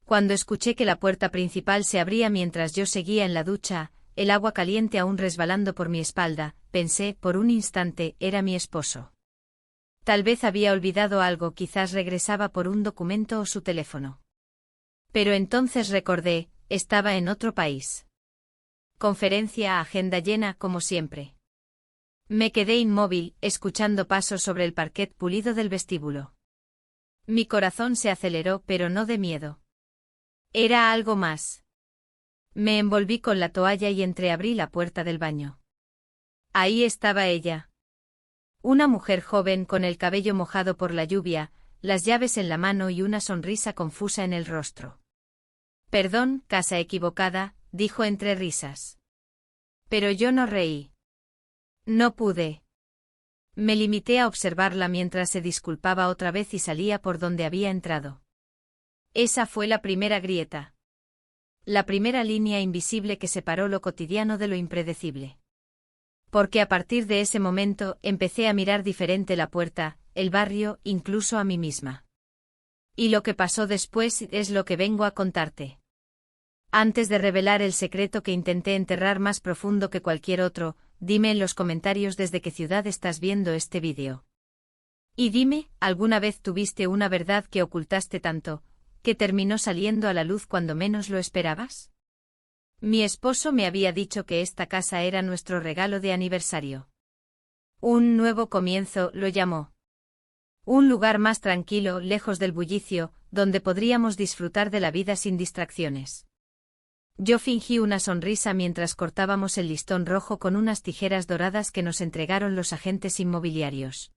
Cuando escuché que la puerta principal se abría mientras yo seguía en la ducha, el agua caliente aún resbalando por mi espalda, pensé, por un instante, era mi esposo. Tal vez había olvidado algo, quizás regresaba por un documento o su teléfono. Pero entonces recordé, estaba en otro país. Conferencia, agenda llena, como siempre. Me quedé inmóvil, escuchando pasos sobre el parquet pulido del vestíbulo. Mi corazón se aceleró, pero no de miedo. Era algo más. Me envolví con la toalla y entreabrí la puerta del baño. Ahí estaba ella. Una mujer joven con el cabello mojado por la lluvia, las llaves en la mano y una sonrisa confusa en el rostro. Perdón, casa equivocada, dijo entre risas. Pero yo no reí. No pude. Me limité a observarla mientras se disculpaba otra vez y salía por donde había entrado. Esa fue la primera grieta. La primera línea invisible que separó lo cotidiano de lo impredecible. Porque a partir de ese momento empecé a mirar diferente la puerta, el barrio, incluso a mí misma. Y lo que pasó después es lo que vengo a contarte. Antes de revelar el secreto que intenté enterrar más profundo que cualquier otro, dime en los comentarios desde qué ciudad estás viendo este vídeo. Y dime, ¿alguna vez tuviste una verdad que ocultaste tanto, que terminó saliendo a la luz cuando menos lo esperabas? Mi esposo me había dicho que esta casa era nuestro regalo de aniversario. Un nuevo comienzo, lo llamó. Un lugar más tranquilo, lejos del bullicio, donde podríamos disfrutar de la vida sin distracciones. Yo fingí una sonrisa mientras cortábamos el listón rojo con unas tijeras doradas que nos entregaron los agentes inmobiliarios.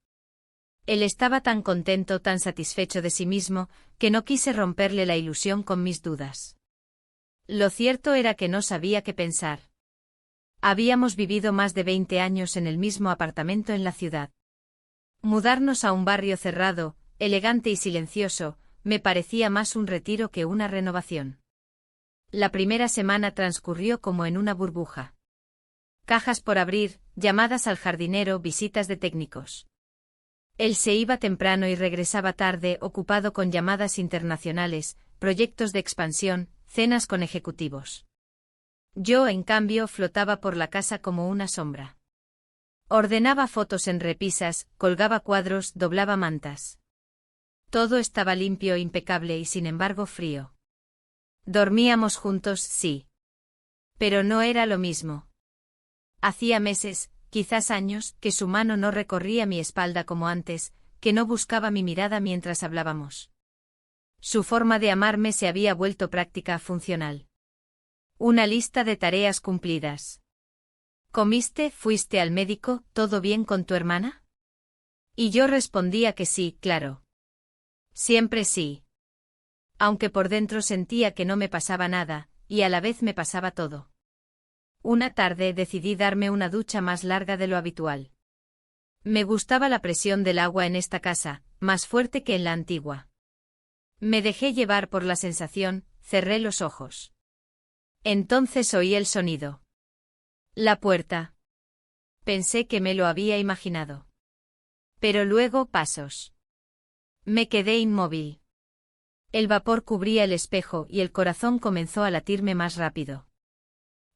Él estaba tan contento, tan satisfecho de sí mismo, que no quise romperle la ilusión con mis dudas. Lo cierto era que no sabía qué pensar. Habíamos vivido más de 20 años en el mismo apartamento en la ciudad. Mudarnos a un barrio cerrado, elegante y silencioso, me parecía más un retiro que una renovación. La primera semana transcurrió como en una burbuja. Cajas por abrir, llamadas al jardinero, visitas de técnicos. Él se iba temprano y regresaba tarde, ocupado con llamadas internacionales, proyectos de expansión, cenas con ejecutivos. Yo, en cambio, flotaba por la casa como una sombra. Ordenaba fotos en repisas, colgaba cuadros, doblaba mantas. Todo estaba limpio, impecable y sin embargo frío. Dormíamos juntos, sí. Pero no era lo mismo. Hacía meses, quizás años, que su mano no recorría mi espalda como antes, que no buscaba mi mirada mientras hablábamos. Su forma de amarme se había vuelto práctica, funcional. Una lista de tareas cumplidas. ¿Comiste? ¿Fuiste al médico? ¿Todo bien con tu hermana? Y yo respondía que sí, claro. Siempre sí. Aunque por dentro sentía que no me pasaba nada, y a la vez me pasaba todo. Una tarde decidí darme una ducha más larga de lo habitual. Me gustaba la presión del agua en esta casa, más fuerte que en la antigua. Me dejé llevar por la sensación, cerré los ojos. Entonces oí el sonido. La puerta. Pensé que me lo había imaginado. Pero luego pasos. Me quedé inmóvil. El vapor cubría el espejo y el corazón comenzó a latirme más rápido.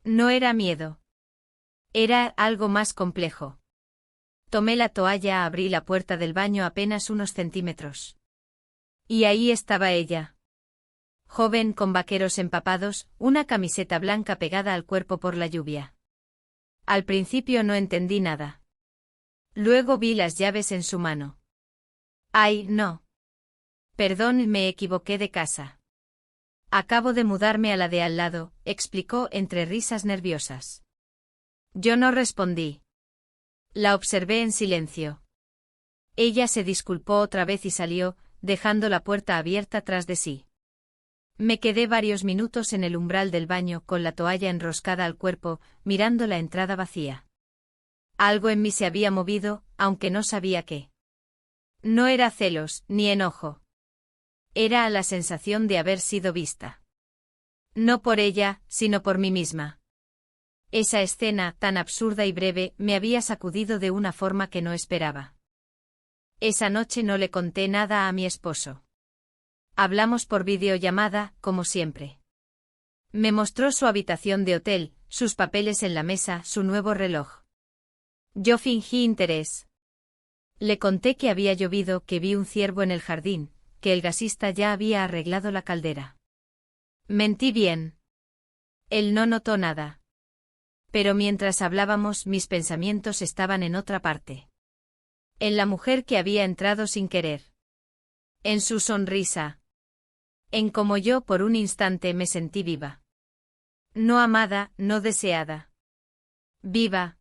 No era miedo. Era algo más complejo. Tomé la toalla, abrí la puerta del baño apenas unos centímetros. Y ahí estaba ella. Joven con vaqueros empapados, una camiseta blanca pegada al cuerpo por la lluvia. Al principio no entendí nada. Luego vi las llaves en su mano. ¡Ay, no! Perdón, me equivoqué de casa. Acabo de mudarme a la de al lado, explicó entre risas nerviosas. Yo no respondí. La observé en silencio. Ella se disculpó otra vez y salió, dejando la puerta abierta tras de sí. Me quedé varios minutos en el umbral del baño con la toalla enroscada al cuerpo, mirando la entrada vacía. Algo en mí se había movido, aunque no sabía qué. No era celos, ni enojo. Era la sensación de haber sido vista. No por ella, sino por mí misma. Esa escena, tan absurda y breve, me había sacudido de una forma que no esperaba. Esa noche no le conté nada a mi esposo. Hablamos por videollamada, como siempre. Me mostró su habitación de hotel, sus papeles en la mesa, su nuevo reloj. Yo fingí interés. Le conté que había llovido, que vi un ciervo en el jardín, que el gasista ya había arreglado la caldera. Mentí bien. Él no notó nada. Pero mientras hablábamos, mis pensamientos estaban en otra parte. En la mujer que había entrado sin querer. En su sonrisa. En cómo yo por un instante me sentí viva. No amada, no deseada. Viva.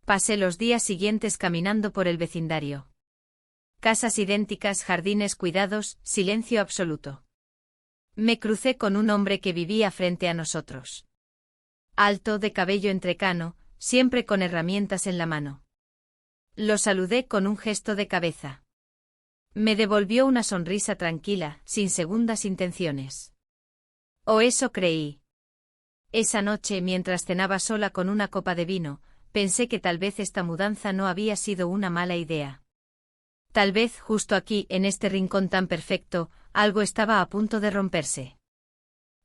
Pasé los días siguientes caminando por el vecindario. Casas idénticas, jardines cuidados, silencio absoluto. Me crucé con un hombre que vivía frente a nosotros. Alto, de cabello entrecano, siempre con herramientas en la mano. Lo saludé con un gesto de cabeza. Me devolvió una sonrisa tranquila, sin segundas intenciones. O eso creí. Esa noche, mientras cenaba sola con una copa de vino, pensé que tal vez esta mudanza no había sido una mala idea. Tal vez, justo aquí, en este rincón tan perfecto, algo estaba a punto de romperse.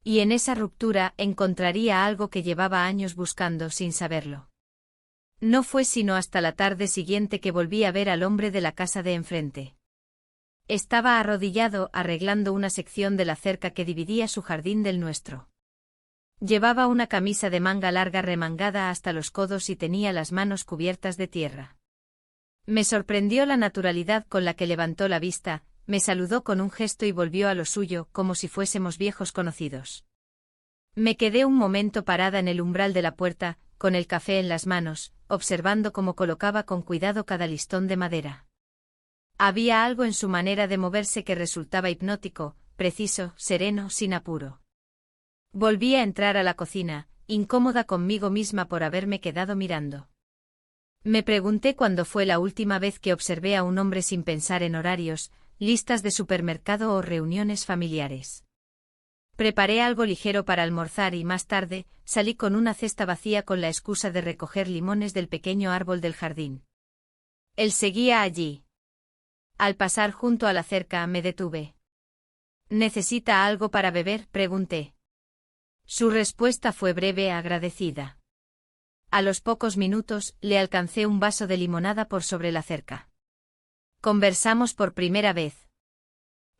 Y en esa ruptura encontraría algo que llevaba años buscando sin saberlo. No fue sino hasta la tarde siguiente que volví a ver al hombre de la casa de enfrente. Estaba arrodillado arreglando una sección de la cerca que dividía su jardín del nuestro. Llevaba una camisa de manga larga remangada hasta los codos y tenía las manos cubiertas de tierra. Me sorprendió la naturalidad con la que levantó la vista, me saludó con un gesto y volvió a lo suyo, como si fuésemos viejos conocidos. Me quedé un momento parada en el umbral de la puerta, con el café en las manos, observando cómo colocaba con cuidado cada listón de madera. Había algo en su manera de moverse que resultaba hipnótico, preciso, sereno, sin apuro. Volví a entrar a la cocina, incómoda conmigo misma por haberme quedado mirando. Me pregunté cuándo fue la última vez que observé a un hombre sin pensar en horarios, listas de supermercado o reuniones familiares. Preparé algo ligero para almorzar y más tarde, salí con una cesta vacía con la excusa de recoger limones del pequeño árbol del jardín. Él seguía allí. Al pasar junto a la cerca me detuve. ¿Necesita algo para beber?, pregunté. Su respuesta fue breve, agradecida. A los pocos minutos, le alcancé un vaso de limonada por sobre la cerca. Conversamos por primera vez.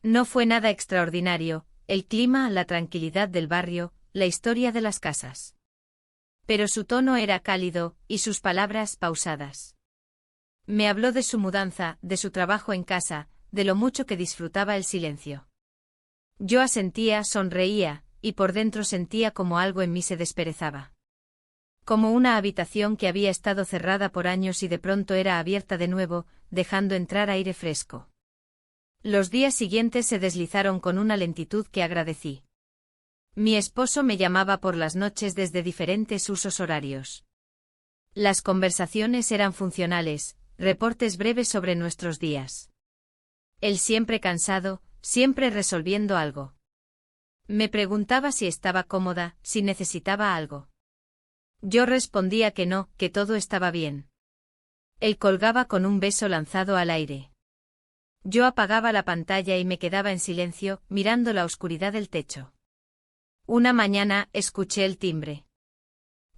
No fue nada extraordinario, el clima, la tranquilidad del barrio, la historia de las casas. Pero su tono era cálido, y sus palabras pausadas. Me habló de su mudanza, de su trabajo en casa, de lo mucho que disfrutaba el silencio. Yo asentía, sonreía, y por dentro sentía como algo en mí se desperezaba. Como una habitación que había estado cerrada por años y de pronto era abierta de nuevo, dejando entrar aire fresco. Los días siguientes se deslizaron con una lentitud que agradecí. Mi esposo me llamaba por las noches desde diferentes usos horarios. Las conversaciones eran funcionales, reportes breves sobre nuestros días. Él siempre cansado, siempre resolviendo algo. Me preguntaba si estaba cómoda, si necesitaba algo. Yo respondía que no, que todo estaba bien. Él colgaba con un beso lanzado al aire. Yo apagaba la pantalla y me quedaba en silencio, mirando la oscuridad del techo. Una mañana, escuché el timbre.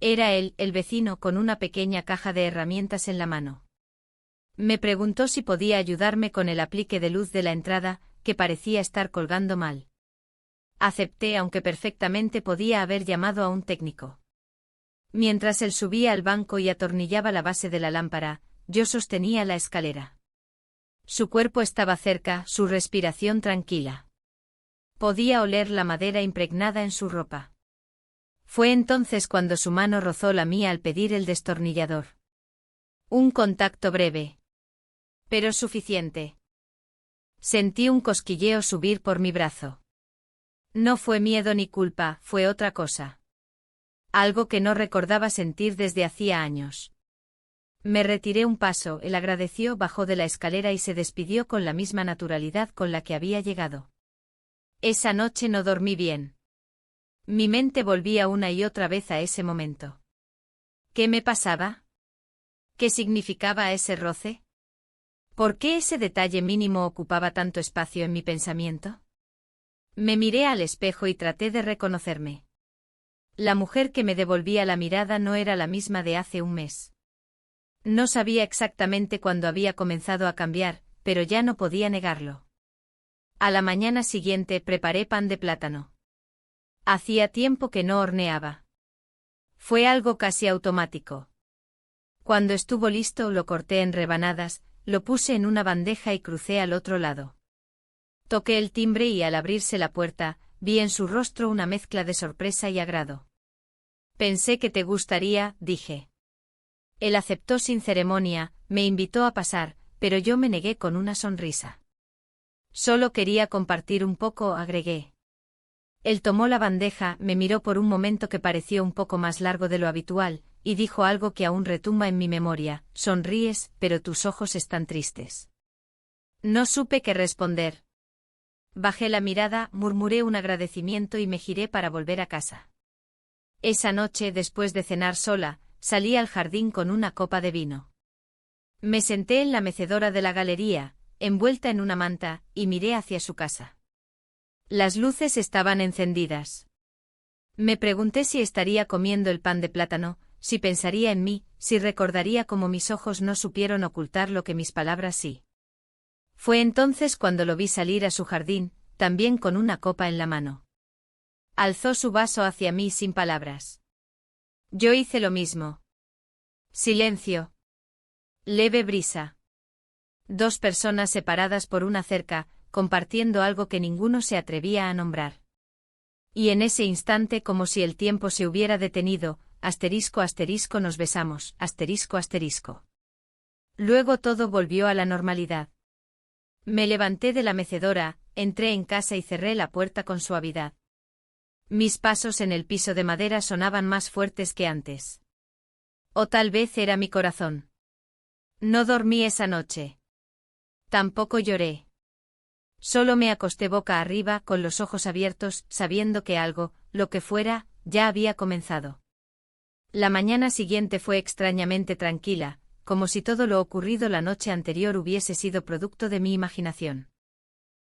Era él, el vecino, con una pequeña caja de herramientas en la mano. Me preguntó si podía ayudarme con el aplique de luz de la entrada, que parecía estar colgando mal. Acepté, aunque perfectamente podía haber llamado a un técnico. Mientras él subía al banco y atornillaba la base de la lámpara, yo sostenía la escalera. Su cuerpo estaba cerca, su respiración tranquila. Podía oler la madera impregnada en su ropa. Fue entonces cuando su mano rozó la mía al pedir el destornillador. Un contacto breve. Pero suficiente. Sentí un cosquilleo subir por mi brazo. No fue miedo ni culpa, fue otra cosa. Algo que no recordaba sentir desde hacía años. Me retiré un paso, él agradeció, bajó de la escalera y se despidió con la misma naturalidad con la que había llegado. Esa noche no dormí bien. Mi mente volvía una y otra vez a ese momento. ¿Qué me pasaba? ¿Qué significaba ese roce? ¿Por qué ese detalle mínimo ocupaba tanto espacio en mi pensamiento? Me miré al espejo y traté de reconocerme. La mujer que me devolvía la mirada no era la misma de hace un mes. No sabía exactamente cuándo había comenzado a cambiar, pero ya no podía negarlo. A la mañana siguiente preparé pan de plátano. Hacía tiempo que no horneaba. Fue algo casi automático. Cuando estuvo listo lo corté en rebanadas, lo puse en una bandeja y crucé al otro lado. Toqué el timbre y al abrirse la puerta, vi en su rostro una mezcla de sorpresa y agrado. Pensé que te gustaría, dije. Él aceptó sin ceremonia, me invitó a pasar, pero yo me negué con una sonrisa. Solo quería compartir un poco, agregué. Él tomó la bandeja, me miró por un momento que pareció un poco más largo de lo habitual, y dijo algo que aún retumba en mi memoria: sonríes, pero tus ojos están tristes. No supe qué responder. Bajé la mirada, murmuré un agradecimiento y me giré para volver a casa. Esa noche, después de cenar sola, salí al jardín con una copa de vino. Me senté en la mecedora de la galería, envuelta en una manta, y miré hacia su casa. Las luces estaban encendidas. Me pregunté si estaría comiendo el pan de plátano, si pensaría en mí, si recordaría cómo mis ojos no supieron ocultar lo que mis palabras sí. Fue entonces cuando lo vi salir a su jardín, también con una copa en la mano. Alzó su vaso hacia mí sin palabras. Yo hice lo mismo. Silencio. Leve brisa. Dos personas separadas por una cerca, compartiendo algo que ninguno se atrevía a nombrar. Y en ese instante, como si el tiempo se hubiera detenido, asterisco asterisco nos besamos, asterisco asterisco. Luego todo volvió a la normalidad. Me levanté de la mecedora, entré en casa y cerré la puerta con suavidad. Mis pasos en el piso de madera sonaban más fuertes que antes. O tal vez era mi corazón. No dormí esa noche. Tampoco lloré. Solo me acosté boca arriba con los ojos abiertos, sabiendo que algo, lo que fuera, ya había comenzado. La mañana siguiente fue extrañamente tranquila, como si todo lo ocurrido la noche anterior hubiese sido producto de mi imaginación.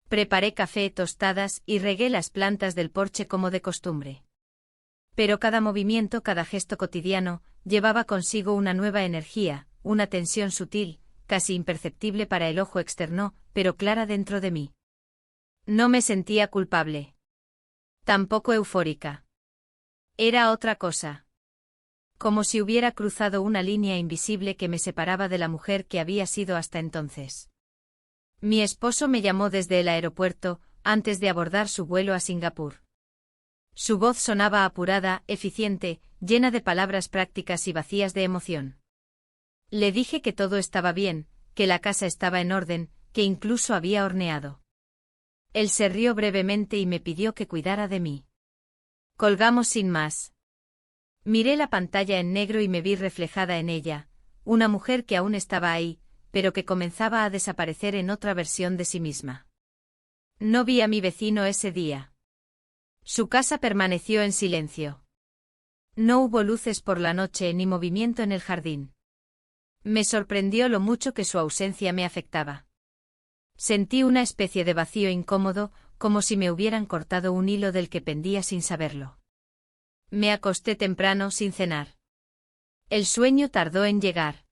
Preparé café, tostadas y regué las plantas del porche como de costumbre. Pero cada movimiento, cada gesto cotidiano, llevaba consigo una nueva energía, una tensión sutil, casi imperceptible para el ojo externo, pero clara dentro de mí. No me sentía culpable. Tampoco eufórica. Era otra cosa. Como si hubiera cruzado una línea invisible que me separaba de la mujer que había sido hasta entonces. Mi esposo me llamó desde el aeropuerto, antes de abordar su vuelo a Singapur. Su voz sonaba apurada, eficiente, llena de palabras prácticas y vacías de emoción. Le dije que todo estaba bien, que la casa estaba en orden, que incluso había horneado. Él se rió brevemente y me pidió que cuidara de mí. Colgamos sin más. Miré la pantalla en negro y me vi reflejada en ella, una mujer que aún estaba ahí, pero que comenzaba a desaparecer en otra versión de sí misma. No vi a mi vecino ese día. Su casa permaneció en silencio. No hubo luces por la noche ni movimiento en el jardín. Me sorprendió lo mucho que su ausencia me afectaba. Sentí una especie de vacío incómodo, como si me hubieran cortado un hilo del que pendía sin saberlo. Me acosté temprano sin cenar. El sueño tardó en llegar.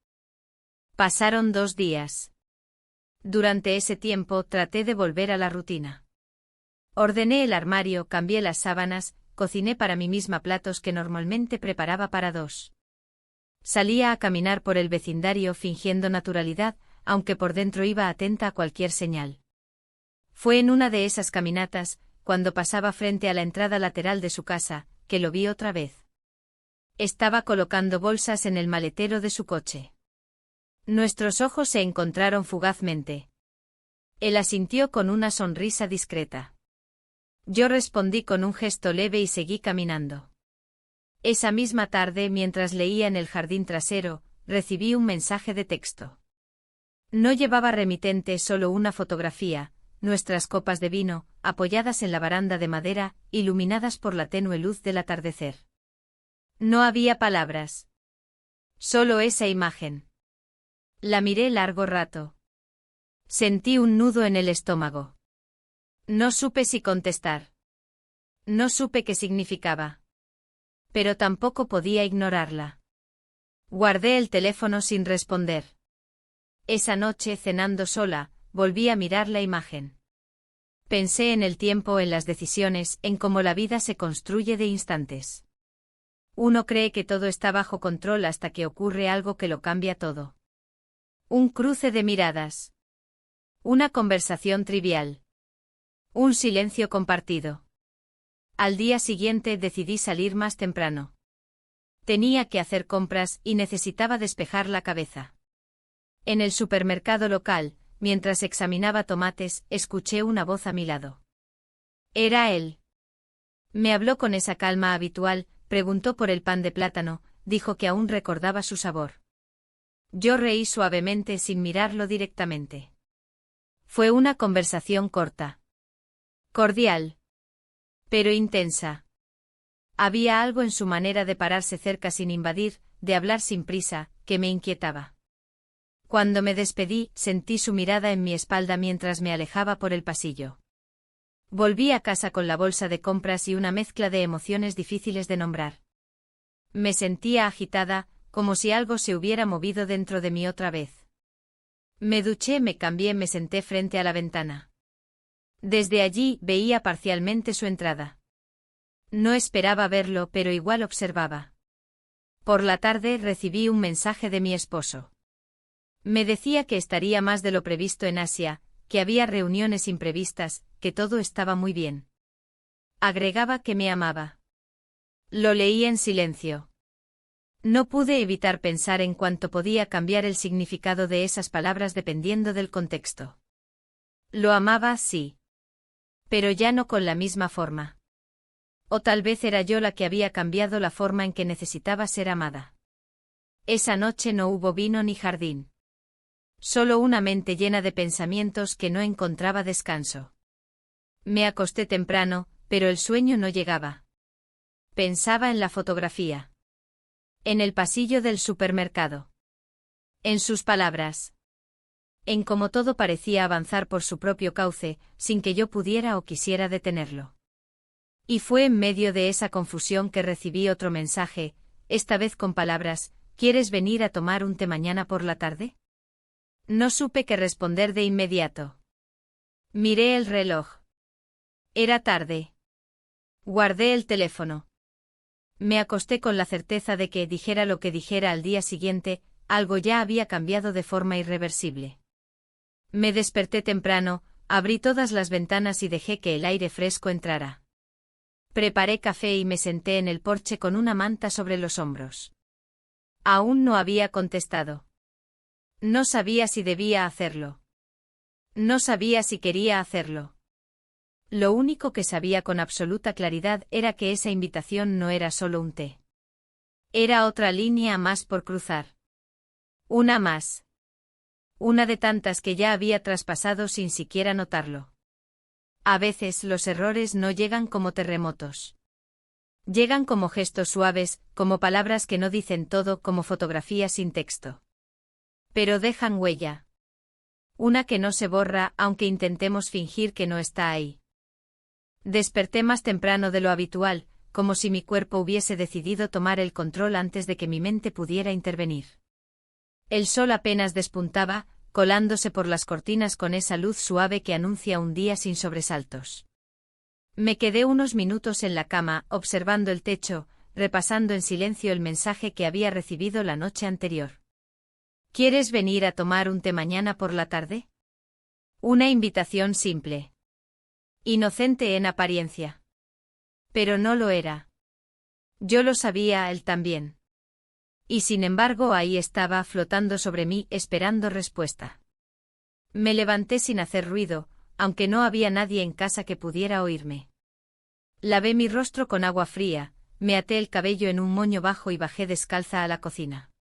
Pasaron 2 días. Durante ese tiempo traté de volver a la rutina. Ordené el armario, cambié las sábanas, cociné para mí misma platos que normalmente preparaba para 2. Salía a caminar por el vecindario fingiendo naturalidad, aunque por dentro iba atenta a cualquier señal. Fue en una de esas caminatas, cuando pasaba frente a la entrada lateral de su casa, que lo vi otra vez. Estaba colocando bolsas en el maletero de su coche. Nuestros ojos se encontraron fugazmente. Él asintió con una sonrisa discreta. Yo respondí con un gesto leve y seguí caminando. Esa misma tarde, mientras leía en el jardín trasero, recibí un mensaje de texto. No llevaba remitente, solo una fotografía, nuestras copas de vino, apoyadas en la baranda de madera, iluminadas por la tenue luz del atardecer. No había palabras. Solo esa imagen. La miré largo rato. Sentí un nudo en el estómago. No supe si contestar. No supe qué significaba. Pero tampoco podía ignorarla. Guardé el teléfono sin responder. Esa noche, cenando sola, volví a mirar la imagen. Pensé en el tiempo, en las decisiones, en cómo la vida se construye de instantes. Uno cree que todo está bajo control hasta que ocurre algo que lo cambia todo. Un cruce de miradas. Una conversación trivial. Un silencio compartido. Al día siguiente decidí salir más temprano. Tenía que hacer compras y necesitaba despejar la cabeza. En el supermercado local, mientras examinaba tomates, escuché una voz a mi lado. Era él. Me habló con esa calma habitual, preguntó por el pan de plátano, dijo que aún recordaba su sabor. Yo reí suavemente sin mirarlo directamente. Fue una conversación corta. Cordial. Pero intensa. Había algo en su manera de pararse cerca sin invadir, de hablar sin prisa, que me inquietaba. Cuando me despedí, sentí su mirada en mi espalda mientras me alejaba por el pasillo. Volví a casa con la bolsa de compras y una mezcla de emociones difíciles de nombrar. Me sentía agitada, como si algo se hubiera movido dentro de mí otra vez. Me duché, me cambié, me senté frente a la ventana. Desde allí veía parcialmente su entrada. No esperaba verlo, pero igual observaba. Por la tarde recibí un mensaje de mi esposo. Me decía que estaría más de lo previsto en Asia, que había reuniones imprevistas, que todo estaba muy bien. Agregaba que me amaba. Lo leí en silencio. No pude evitar pensar en cuánto podía cambiar el significado de esas palabras dependiendo del contexto. Lo amaba, sí. Pero ya no con la misma forma. O tal vez era yo la que había cambiado la forma en que necesitaba ser amada. Esa noche no hubo vino ni jardín. Solo una mente llena de pensamientos que no encontraba descanso. Me acosté temprano, pero el sueño no llegaba. Pensaba en la fotografía. En el pasillo del supermercado. En sus palabras. En cómo todo parecía avanzar por su propio cauce, sin que yo pudiera o quisiera detenerlo. Y fue en medio de esa confusión que recibí otro mensaje, esta vez con palabras: ¿quieres venir a tomar un té mañana por la tarde? No supe qué responder de inmediato. Miré el reloj. Era tarde. Guardé el teléfono. Me acosté con la certeza de que, dijera lo que dijera al día siguiente, algo ya había cambiado de forma irreversible. Me desperté temprano, abrí todas las ventanas y dejé que el aire fresco entrara. Preparé café y me senté en el porche con una manta sobre los hombros. Aún no había contestado. No sabía si debía hacerlo. No sabía si quería hacerlo. Lo único que sabía con absoluta claridad era que esa invitación no era solo un té. Era otra línea más por cruzar. Una más. Una de tantas que ya había traspasado sin siquiera notarlo. A veces los errores no llegan como terremotos. Llegan como gestos suaves, como palabras que no dicen todo, como fotografías sin texto. Pero dejan huella. Una que no se borra, aunque intentemos fingir que no está ahí. Desperté más temprano de lo habitual, como si mi cuerpo hubiese decidido tomar el control antes de que mi mente pudiera intervenir. El sol apenas despuntaba, colándose por las cortinas con esa luz suave que anuncia un día sin sobresaltos. Me quedé unos minutos en la cama, observando el techo, repasando en silencio el mensaje que había recibido la noche anterior. ¿Quieres venir a tomar un té mañana por la tarde? Una invitación simple. Inocente en apariencia. Pero no lo era. Yo lo sabía, él también. Y sin embargo ahí estaba, flotando sobre mí, esperando respuesta. Me levanté sin hacer ruido, aunque no había nadie en casa que pudiera oírme. Lavé mi rostro con agua fría, me até el cabello en un moño bajo y bajé descalza a la cocina.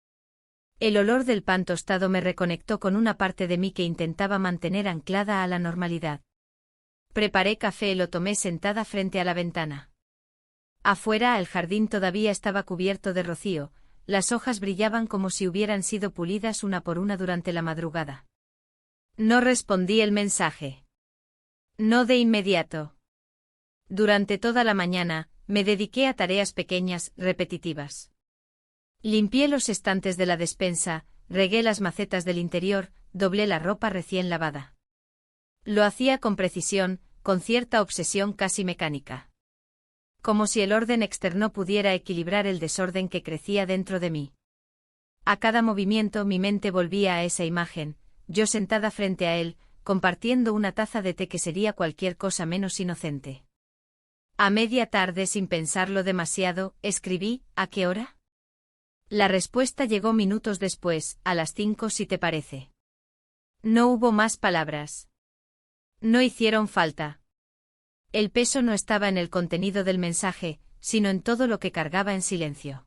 El olor del pan tostado me reconectó con una parte de mí que intentaba mantener anclada a la normalidad. Preparé café y lo tomé sentada frente a la ventana. Afuera el jardín todavía estaba cubierto de rocío, las hojas brillaban como si hubieran sido pulidas una por una durante la madrugada. No respondí el mensaje. No de inmediato. Durante toda la mañana, me dediqué a tareas pequeñas, repetitivas. Limpié los estantes de la despensa, regué las macetas del interior, doblé la ropa recién lavada. Lo hacía con precisión, con cierta obsesión casi mecánica. Como si el orden externo pudiera equilibrar el desorden que crecía dentro de mí. A cada movimiento mi mente volvía a esa imagen, yo sentada frente a él, compartiendo una taza de té que sería cualquier cosa menos inocente. A media tarde, sin pensarlo demasiado, escribí, ¿a qué hora? La respuesta llegó minutos después, a las 5 si te parece. No hubo más palabras. No hicieron falta. El peso no estaba en el contenido del mensaje, sino en todo lo que cargaba en silencio.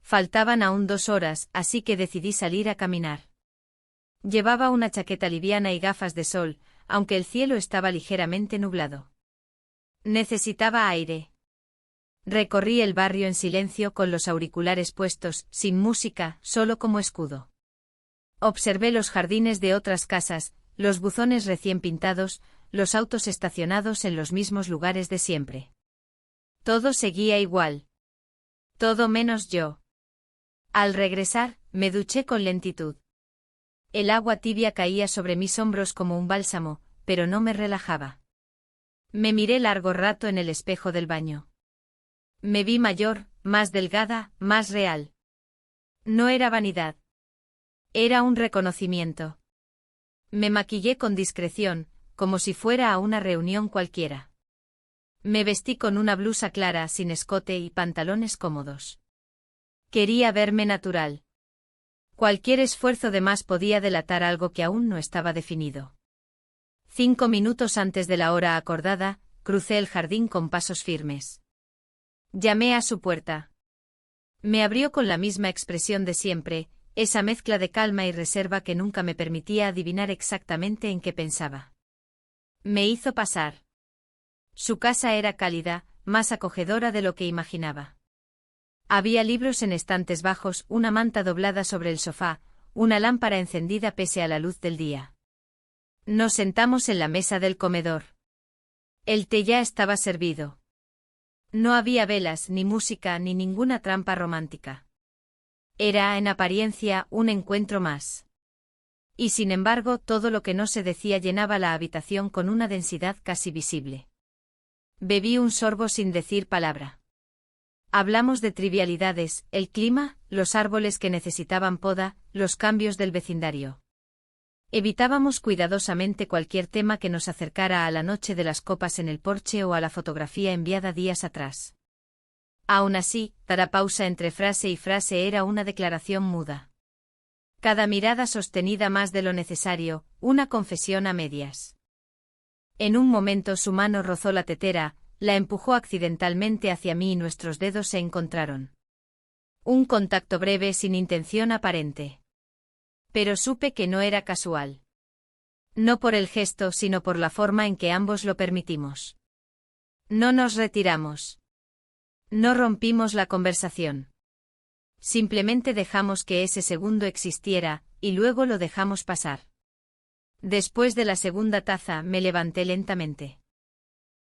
Faltaban aún 2 horas, así que decidí salir a caminar. Llevaba una chaqueta liviana y gafas de sol, aunque el cielo estaba ligeramente nublado. Necesitaba aire. Recorrí el barrio en silencio con los auriculares puestos, sin música, solo como escudo. Observé los jardines de otras casas, los buzones recién pintados, los autos estacionados en los mismos lugares de siempre. Todo seguía igual. Todo menos yo. Al regresar, me duché con lentitud. El agua tibia caía sobre mis hombros como un bálsamo, pero no me relajaba. Me miré largo rato en el espejo del baño. Me vi mayor, más delgada, más real. No era vanidad. Era un reconocimiento. Me maquillé con discreción, como si fuera a una reunión cualquiera. Me vestí con una blusa clara sin escote y pantalones cómodos. Quería verme natural. Cualquier esfuerzo de más podía delatar algo que aún no estaba definido. 5 minutos antes de la hora acordada, crucé el jardín con pasos firmes. Llamé a su puerta. Me abrió con la misma expresión de siempre, esa mezcla de calma y reserva que nunca me permitía adivinar exactamente en qué pensaba. Me hizo pasar. Su casa era cálida, más acogedora de lo que imaginaba. Había libros en estantes bajos, una manta doblada sobre el sofá, una lámpara encendida pese a la luz del día. Nos sentamos en la mesa del comedor. El té ya estaba servido. No había velas, ni música, ni ninguna trampa romántica. Era, en apariencia, un encuentro más. Y sin embargo, todo lo que no se decía llenaba la habitación con una densidad casi visible. Bebí un sorbo sin decir palabra. Hablamos de trivialidades, el clima, los árboles que necesitaban poda, los cambios del vecindario. Evitábamos cuidadosamente cualquier tema que nos acercara a la noche de las copas en el porche o a la fotografía enviada días atrás. Aún así, cada pausa entre frase y frase era una declaración muda. Cada mirada sostenida más de lo necesario, una confesión a medias. En un momento su mano rozó la tetera, la empujó accidentalmente hacia mí y nuestros dedos se encontraron. Un contacto breve sin intención aparente. Pero supe que no era casual. No por el gesto, sino por la forma en que ambos lo permitimos. No nos retiramos. No rompimos la conversación. Simplemente dejamos que ese segundo existiera, y luego lo dejamos pasar. Después de la segunda taza me levanté lentamente.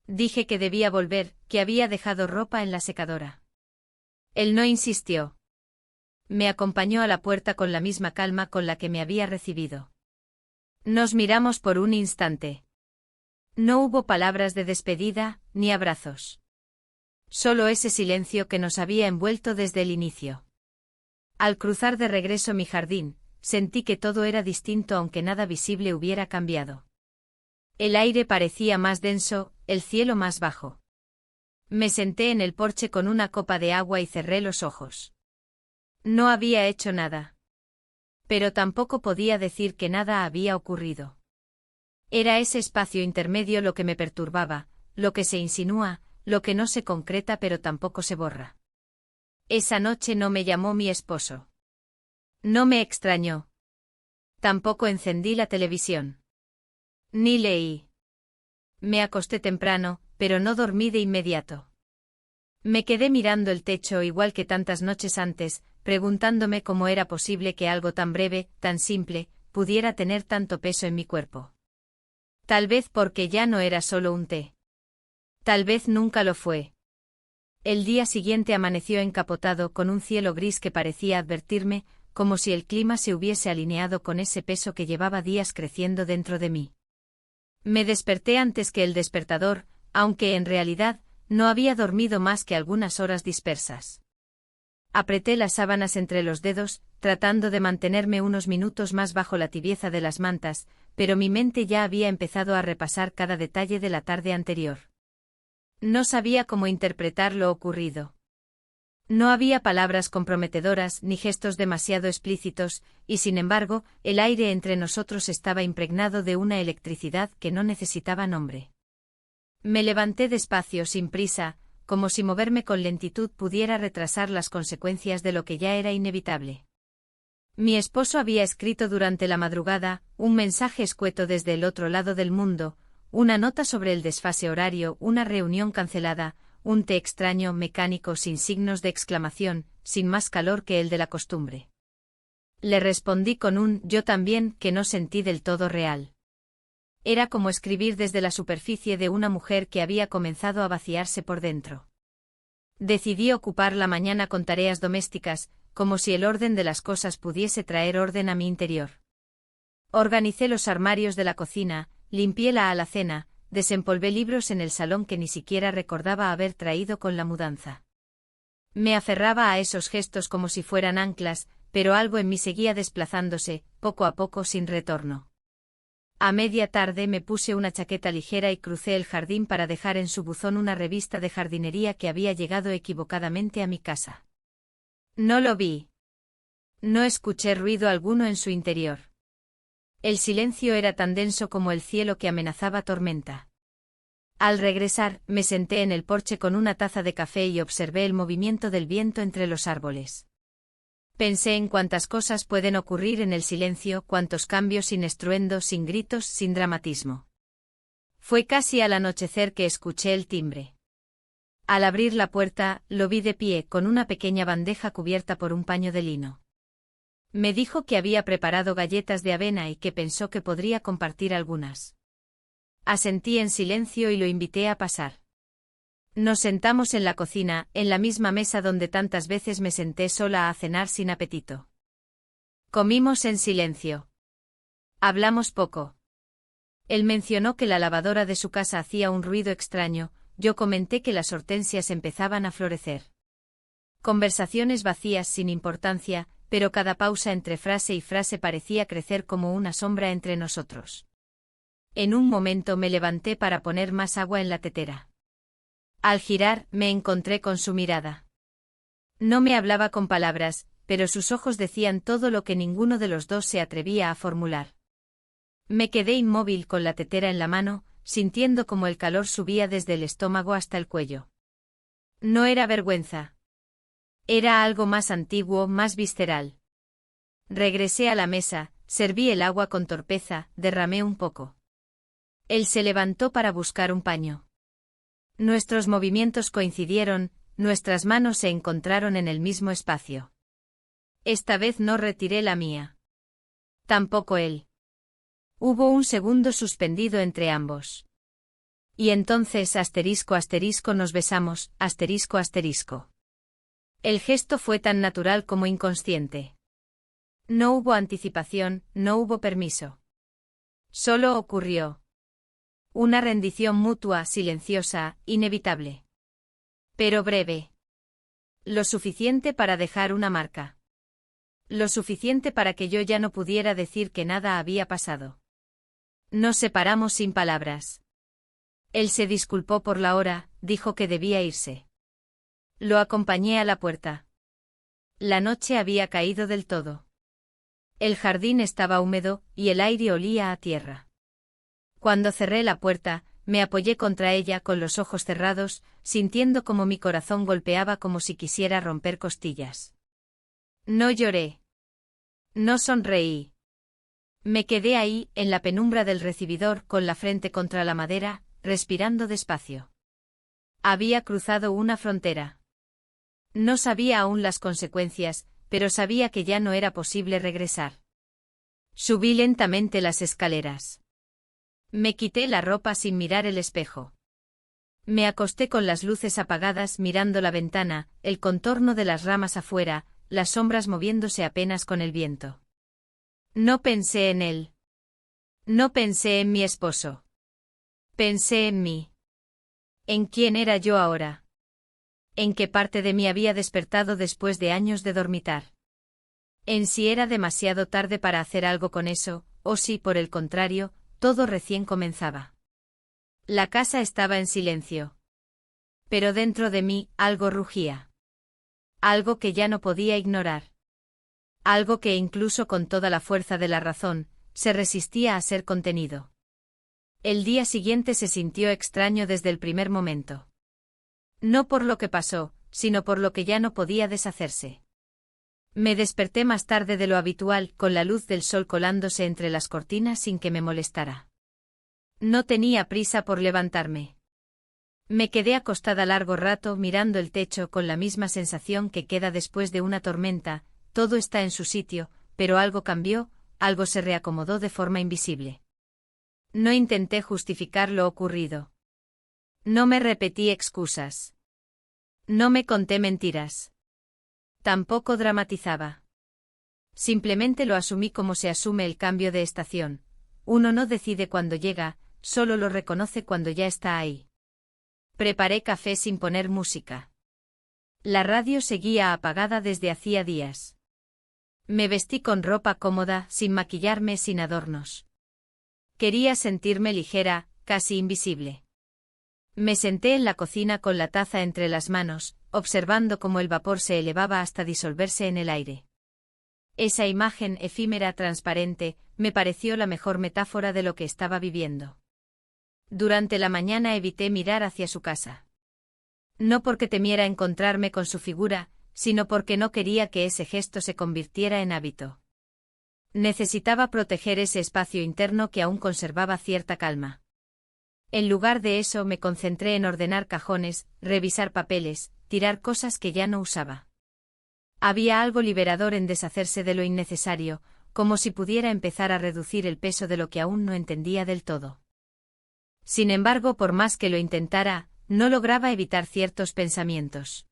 Dije que debía volver, que había dejado ropa en la secadora. Él no insistió. Me acompañó a la puerta con la misma calma con la que me había recibido. Nos miramos por un instante. No hubo palabras de despedida, ni abrazos. Solo ese silencio que nos había envuelto desde el inicio. Al cruzar de regreso mi jardín, sentí que todo era distinto aunque nada visible hubiera cambiado. El aire parecía más denso, el cielo más bajo. Me senté en el porche con una copa de agua y cerré los ojos. No había hecho nada. Pero tampoco podía decir que nada había ocurrido. Era ese espacio intermedio lo que me perturbaba, lo que se insinúa, lo que no se concreta pero tampoco se borra. Esa noche no me llamó mi esposo. No me extrañó. Tampoco encendí la televisión. Ni leí. Me acosté temprano, pero no dormí de inmediato. Me quedé mirando el techo igual que tantas noches antes, preguntándome cómo era posible que algo tan breve, tan simple, pudiera tener tanto peso en mi cuerpo. Tal vez porque ya no era solo un té. Tal vez nunca lo fue. El día siguiente amaneció encapotado con un cielo gris que parecía advertirme, como si el clima se hubiese alineado con ese peso que llevaba días creciendo dentro de mí. Me desperté antes que el despertador, aunque en realidad no había dormido más que algunas horas dispersas. Apreté las sábanas entre los dedos, tratando de mantenerme unos minutos más bajo la tibieza de las mantas, pero mi mente ya había empezado a repasar cada detalle de la tarde anterior. No sabía cómo interpretar lo ocurrido. No había palabras comprometedoras ni gestos demasiado explícitos, y sin embargo, el aire entre nosotros estaba impregnado de una electricidad que no necesitaba nombre. Me levanté despacio, sin prisa, como si moverme con lentitud pudiera retrasar las consecuencias de lo que ya era inevitable. Mi esposo había escrito durante la madrugada un mensaje escueto desde el otro lado del mundo, una nota sobre el desfase horario, una reunión cancelada, un té extraño, mecánico, sin signos de exclamación, sin más calor que el de la costumbre. Le respondí con un «yo también» que no sentí del todo real. Era como escribir desde la superficie de una mujer que había comenzado a vaciarse por dentro. Decidí ocupar la mañana con tareas domésticas, como si el orden de las cosas pudiese traer orden a mi interior. Organicé los armarios de la cocina, limpié la alacena, desempolvé libros en el salón que ni siquiera recordaba haber traído con la mudanza. Me aferraba a esos gestos como si fueran anclas, pero algo en mí seguía desplazándose, poco a poco sin retorno. A media tarde me puse una chaqueta ligera y crucé el jardín para dejar en su buzón una revista de jardinería que había llegado equivocadamente a mi casa. No lo vi. No escuché ruido alguno en su interior. El silencio era tan denso como el cielo que amenazaba tormenta. Al regresar, me senté en el porche con una taza de café y observé el movimiento del viento entre los árboles. Pensé en cuántas cosas pueden ocurrir en el silencio, cuántos cambios sin estruendo, sin gritos, sin dramatismo. Fue casi al anochecer que escuché el timbre. Al abrir la puerta, lo vi de pie, con una pequeña bandeja cubierta por un paño de lino. Me dijo que había preparado galletas de avena y que pensó que podría compartir algunas. Asentí en silencio y lo invité a pasar. Nos sentamos en la cocina, en la misma mesa donde tantas veces me senté sola a cenar sin apetito. Comimos en silencio. Hablamos poco. Él mencionó que la lavadora de su casa hacía un ruido extraño, yo comenté que las hortensias empezaban a florecer. Conversaciones vacías sin importancia, pero cada pausa entre frase y frase parecía crecer como una sombra entre nosotros. En un momento me levanté para poner más agua en la tetera. Al girar, me encontré con su mirada. No me hablaba con palabras, pero sus ojos decían todo lo que ninguno de los dos se atrevía a formular. Me quedé inmóvil con la tetera en la mano, sintiendo como el calor subía desde el estómago hasta el cuello. No era vergüenza. Era algo más antiguo, más visceral. Regresé a la mesa, serví el agua con torpeza, derramé un poco. Él se levantó para buscar un paño. Nuestros movimientos coincidieron, nuestras manos se encontraron en el mismo espacio. Esta vez no retiré la mía. Tampoco él. Hubo un segundo suspendido entre ambos. Y entonces nos besamos, ***. El gesto fue tan natural como inconsciente. No hubo anticipación, no hubo permiso. Solo ocurrió. Una rendición mutua, silenciosa, inevitable. Pero breve. Lo suficiente para dejar una marca. Lo suficiente para que yo ya no pudiera decir que nada había pasado. Nos separamos sin palabras. Él se disculpó por la hora, dijo que debía irse. Lo acompañé a la puerta. La noche había caído del todo. El jardín estaba húmedo, y el aire olía a tierra. Cuando cerré la puerta, me apoyé contra ella con los ojos cerrados, sintiendo como mi corazón golpeaba como si quisiera romper costillas. No lloré. No sonreí. Me quedé ahí, en la penumbra del recibidor, con la frente contra la madera, respirando despacio. Había cruzado una frontera. No sabía aún las consecuencias, pero sabía que ya no era posible regresar. Subí lentamente las escaleras. Me quité la ropa sin mirar el espejo. Me acosté con las luces apagadas mirando la ventana, el contorno de las ramas afuera, las sombras moviéndose apenas con el viento. No pensé en él. No pensé en mi esposo. Pensé en mí. ¿En quién era yo ahora? ¿En qué parte de mí había despertado después de años de dormitar? En si era demasiado tarde para hacer algo con eso, o si, por el contrario, todo recién comenzaba. La casa estaba en silencio. Pero dentro de mí, algo rugía. Algo que ya no podía ignorar. Algo que incluso con toda la fuerza de la razón, se resistía a ser contenido. El día siguiente se sintió extraño desde el primer momento. No por lo que pasó, sino por lo que ya no podía deshacerse. Me desperté más tarde de lo habitual, con la luz del sol colándose entre las cortinas sin que me molestara. No tenía prisa por levantarme. Me quedé acostada largo rato mirando el techo con la misma sensación que queda después de una tormenta, todo está en su sitio, pero algo cambió, algo se reacomodó de forma invisible. No intenté justificar lo ocurrido. No me repetí excusas. No me conté mentiras. Tampoco dramatizaba. Simplemente lo asumí como se asume el cambio de estación. Uno no decide cuándo llega, solo lo reconoce cuando ya está ahí. Preparé café sin poner música. La radio seguía apagada desde hacía días. Me vestí con ropa cómoda, sin maquillarme, sin adornos. Quería sentirme ligera, casi invisible. Me senté en la cocina con la taza entre las manos, observando cómo el vapor se elevaba hasta disolverse en el aire. Esa imagen efímera transparente, me pareció la mejor metáfora de lo que estaba viviendo. Durante la mañana evité mirar hacia su casa. No porque temiera encontrarme con su figura, sino porque no quería que ese gesto se convirtiera en hábito. Necesitaba proteger ese espacio interno que aún conservaba cierta calma. En lugar de eso me concentré en ordenar cajones, revisar papeles, tirar cosas que ya no usaba. Había algo liberador en deshacerse de lo innecesario, como si pudiera empezar a reducir el peso de lo que aún no entendía del todo. Sin embargo, por más que lo intentara, no lograba evitar ciertos pensamientos.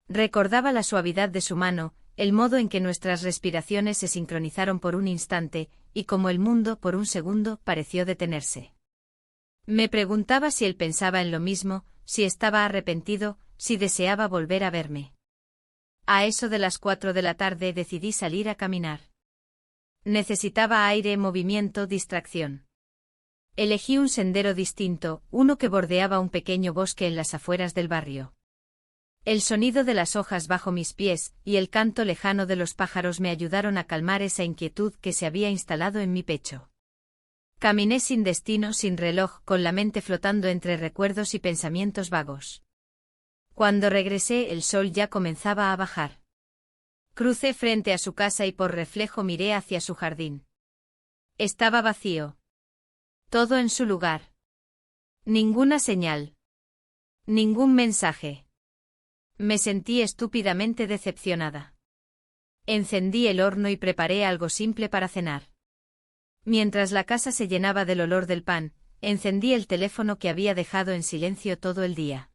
Recordaba la suavidad de su mano, el modo en que nuestras respiraciones se sincronizaron por un instante, y como el mundo, por un segundo, pareció detenerse. Me preguntaba si él pensaba en lo mismo, si estaba arrepentido, si deseaba volver a verme. A eso de las 4 de la tarde decidí salir a caminar. Necesitaba aire, movimiento, distracción. Elegí un sendero distinto, uno que bordeaba un pequeño bosque en las afueras del barrio. El sonido de las hojas bajo mis pies y el canto lejano de los pájaros me ayudaron a calmar esa inquietud que se había instalado en mi pecho. Caminé sin destino, sin reloj, con la mente flotando entre recuerdos y pensamientos vagos. Cuando regresé, el sol ya comenzaba a bajar. Crucé frente a su casa y por reflejo miré hacia su jardín. Estaba vacío. Todo en su lugar. Ninguna señal. Ningún mensaje. Me sentí estúpidamente decepcionada. Encendí el horno y preparé algo simple para cenar. Mientras la casa se llenaba del olor del pan, encendí el teléfono que había dejado en silencio todo el día.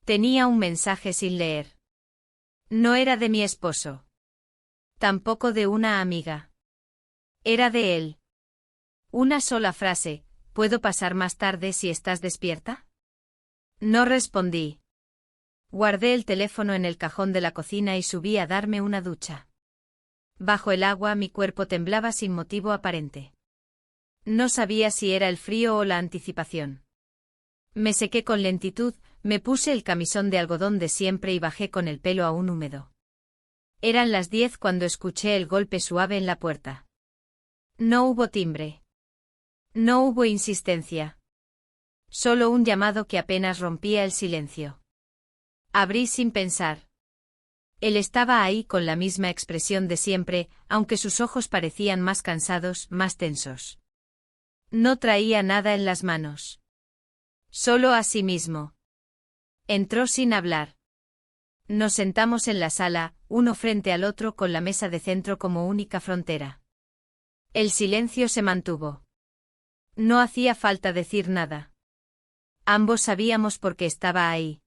Tenía un mensaje sin leer. No era de mi esposo. Tampoco de una amiga. Era de él. Una sola frase: ¿puedo pasar más tarde si estás despierta? No respondí. Guardé el teléfono en el cajón de la cocina y subí a darme una ducha. Bajo el agua mi cuerpo temblaba sin motivo aparente. No sabía si era el frío o la anticipación. Me sequé con lentitud, me puse el camisón de algodón de siempre y bajé con el pelo aún húmedo. Eran las 10 cuando escuché el golpe suave en la puerta. No hubo timbre. No hubo insistencia. Solo un llamado que apenas rompía el silencio. Abrí sin pensar. Él estaba ahí con la misma expresión de siempre, aunque sus ojos parecían más cansados, más tensos. No traía nada en las manos. Solo a sí mismo. Entró sin hablar. Nos sentamos en la sala, uno frente al otro con la mesa de centro como única frontera. El silencio se mantuvo. No hacía falta decir nada. Ambos sabíamos por qué estaba ahí.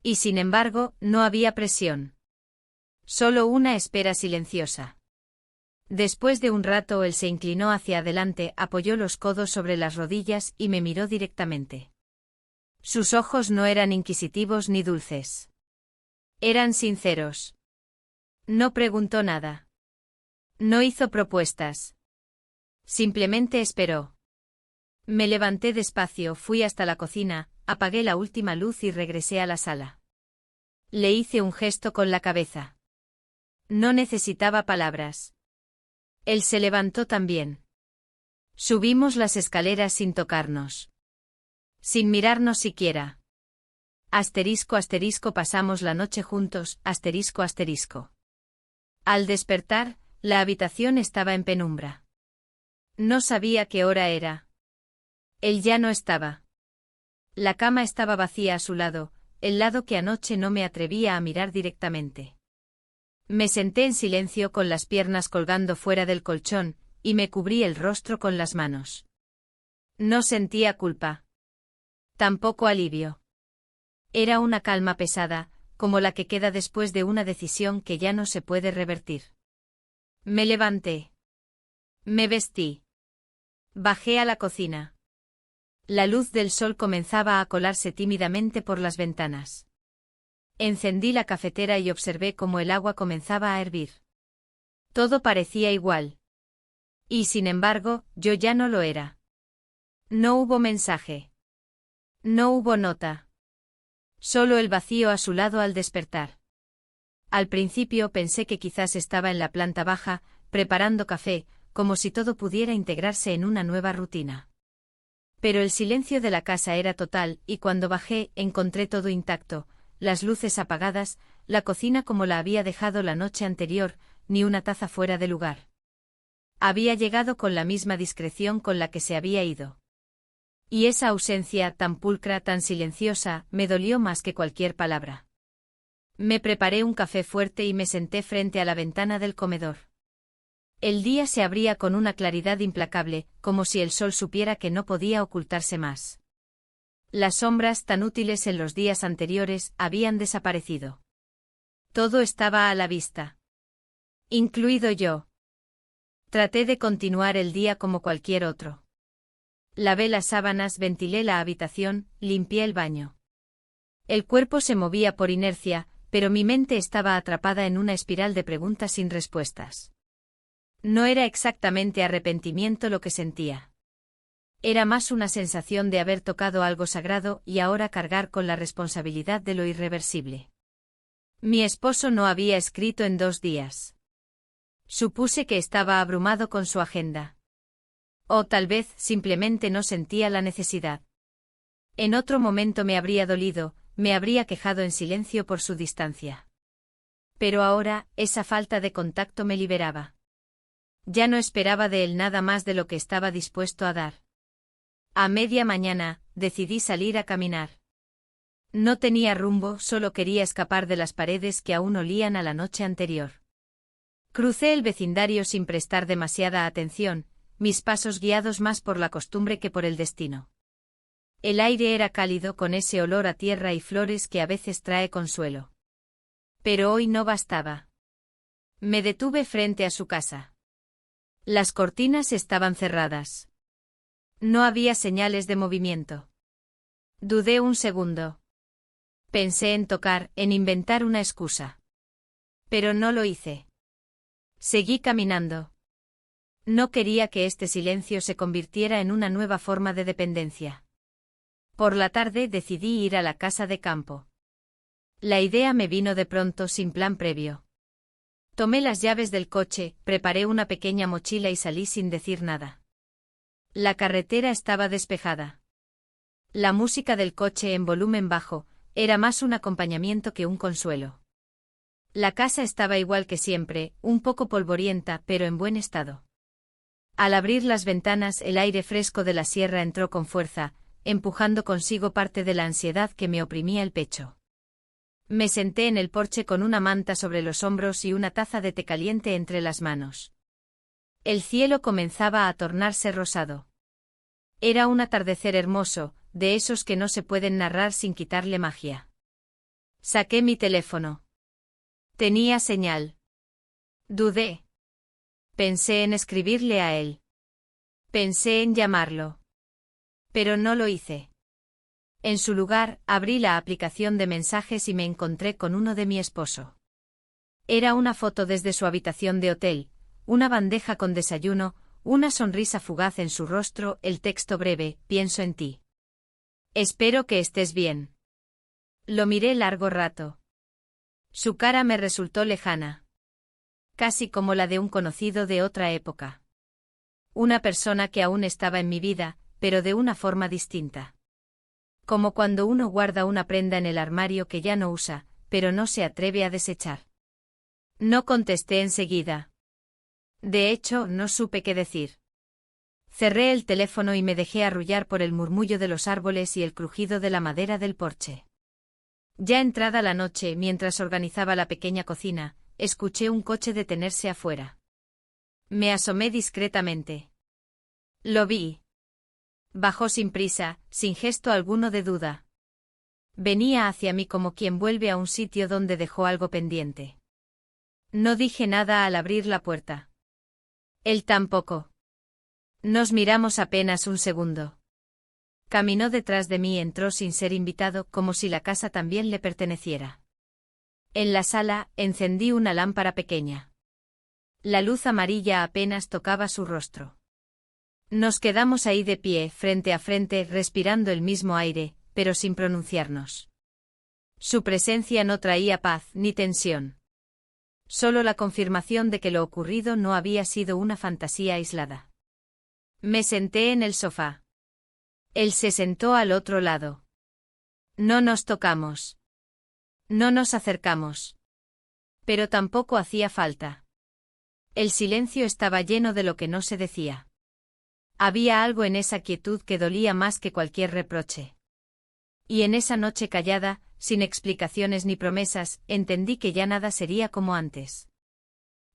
Y sin embargo, no había presión. Solo una espera silenciosa. Después de un rato él se inclinó hacia adelante, apoyó los codos sobre las rodillas y me miró directamente. Sus ojos no eran inquisitivos ni dulces. Eran sinceros. No preguntó nada. No hizo propuestas. Simplemente esperó. Me levanté despacio, fui hasta la cocina, apagué la última luz y regresé a la sala. Le hice un gesto con la cabeza. No necesitaba palabras. Él se levantó también. Subimos las escaleras sin tocarnos. Sin mirarnos siquiera. Asterisco asterisco pasamos la noche juntos, asterisco asterisco. Al despertar, la habitación estaba en penumbra. No sabía qué hora era. Él ya no estaba. La cama estaba vacía a su lado, el lado que anoche no me atrevía a mirar directamente. Me senté en silencio con las piernas colgando fuera del colchón, y me cubrí el rostro con las manos. No sentía culpa. Tampoco alivio. Era una calma pesada, como la que queda después de una decisión que ya no se puede revertir. Me levanté. Me vestí. Bajé a la cocina. La luz del sol comenzaba a colarse tímidamente por las ventanas. Encendí la cafetera y observé cómo el agua comenzaba a hervir. Todo parecía igual. Y sin embargo, yo ya no lo era. No hubo mensaje. No hubo nota. Solo el vacío a su lado al despertar. Al principio pensé que quizás estaba en la planta baja, preparando café, como si todo pudiera integrarse en una nueva rutina. Pero el silencio de la casa era total, y cuando bajé encontré todo intacto, las luces apagadas, la cocina como la había dejado la noche anterior, ni una taza fuera de lugar. Había llegado con la misma discreción con la que se había ido. Y esa ausencia tan pulcra, tan silenciosa, me dolió más que cualquier palabra. Me preparé un café fuerte y me senté frente a la ventana del comedor. El día se abría con una claridad implacable, como si el sol supiera que no podía ocultarse más. Las sombras tan útiles en los días anteriores habían desaparecido. Todo estaba a la vista. Incluido yo. Traté de continuar el día como cualquier otro. Lavé las sábanas, ventilé la habitación, limpié el baño. El cuerpo se movía por inercia, pero mi mente estaba atrapada en una espiral de preguntas sin respuestas. No era exactamente arrepentimiento lo que sentía. Era más una sensación de haber tocado algo sagrado y ahora cargar con la responsabilidad de lo irreversible. Mi esposo no había escrito en 2 días. Supuse que estaba abrumado con su agenda. O tal vez simplemente no sentía la necesidad. En otro momento me habría dolido, me habría quejado en silencio por su distancia. Pero ahora, esa falta de contacto me liberaba. Ya no esperaba de él nada más de lo que estaba dispuesto a dar. A media mañana, decidí salir a caminar. No tenía rumbo, solo quería escapar de las paredes que aún olían a la noche anterior. Crucé el vecindario sin prestar demasiada atención, mis pasos guiados más por la costumbre que por el destino. El aire era cálido con ese olor a tierra y flores que a veces trae consuelo. Pero hoy no bastaba. Me detuve frente a su casa. Las cortinas estaban cerradas. No había señales de movimiento. Dudé un segundo. Pensé en tocar, en inventar una excusa. Pero no lo hice. Seguí caminando. No quería que este silencio se convirtiera en una nueva forma de dependencia. Por la tarde decidí ir a la casa de campo. La idea me vino de pronto sin plan previo. Tomé las llaves del coche, preparé una pequeña mochila y salí sin decir nada. La carretera estaba despejada. La música del coche en volumen bajo era más un acompañamiento que un consuelo. La casa estaba igual que siempre, un poco polvorienta pero en buen estado. Al abrir las ventanas el aire fresco de la sierra entró con fuerza, empujando consigo parte de la ansiedad que me oprimía el pecho. Me senté en el porche con una manta sobre los hombros y una taza de té caliente entre las manos. El cielo comenzaba a tornarse rosado. Era un atardecer hermoso, de esos que no se pueden narrar sin quitarle magia. Saqué mi teléfono. Tenía señal. Dudé. Pensé en escribirle a él. Pensé en llamarlo. Pero no lo hice. En su lugar, abrí la aplicación de mensajes y me encontré con uno de mi esposo. Era una foto desde su habitación de hotel, una bandeja con desayuno, una sonrisa fugaz en su rostro, el texto breve: pienso en ti. Espero que estés bien. Lo miré largo rato. Su cara me resultó lejana. Casi como la de un conocido de otra época. Una persona que aún estaba en mi vida, pero de una forma distinta. Como cuando uno guarda una prenda en el armario que ya no usa, pero no se atreve a desechar. No contesté enseguida. De hecho, no supe qué decir. Cerré el teléfono y me dejé arrullar por el murmullo de los árboles y el crujido de la madera del porche. Ya entrada la noche, mientras organizaba la pequeña cocina, escuché un coche detenerse afuera. Me asomé discretamente. Lo vi. Bajó sin prisa, sin gesto alguno de duda. Venía hacia mí como quien vuelve a un sitio donde dejó algo pendiente. No dije nada al abrir la puerta. Él tampoco. Nos miramos apenas un segundo. Caminó detrás de mí y entró sin ser invitado, como si la casa también le perteneciera. En la sala, encendí una lámpara pequeña. La luz amarilla apenas tocaba su rostro. Nos quedamos ahí de pie, frente a frente, respirando el mismo aire, pero sin pronunciarnos. Su presencia no traía paz ni tensión. Solo la confirmación de que lo ocurrido no había sido una fantasía aislada. Me senté en el sofá. Él se sentó al otro lado. No nos tocamos. No nos acercamos. Pero tampoco hacía falta. El silencio estaba lleno de lo que no se decía. Había algo en esa quietud que dolía más que cualquier reproche. Y en esa noche callada, sin explicaciones ni promesas, entendí que ya nada sería como antes.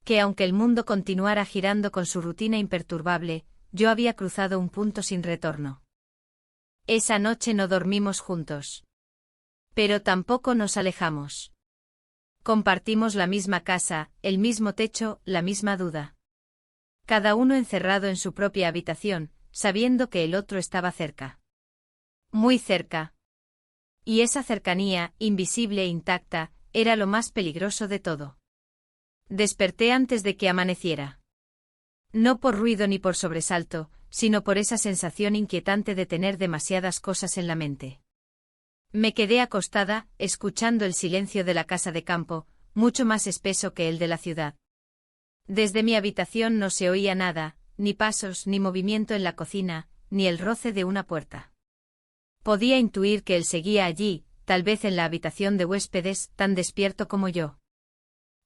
Que aunque el mundo continuara girando con su rutina imperturbable, yo había cruzado un punto sin retorno. Esa noche no dormimos juntos. Pero tampoco nos alejamos. Compartimos la misma casa, el mismo techo, la misma duda. Cada uno encerrado en su propia habitación, sabiendo que el otro estaba cerca. Muy cerca. Y esa cercanía, invisible e intacta, era lo más peligroso de todo. Desperté antes de que amaneciera. No por ruido ni por sobresalto, sino por esa sensación inquietante de tener demasiadas cosas en la mente. Me quedé acostada, escuchando el silencio de la casa de campo, mucho más espeso que el de la ciudad. Desde mi habitación no se oía nada, ni pasos, ni movimiento en la cocina, ni el roce de una puerta. Podía intuir que él seguía allí, tal vez en la habitación de huéspedes, tan despierto como yo.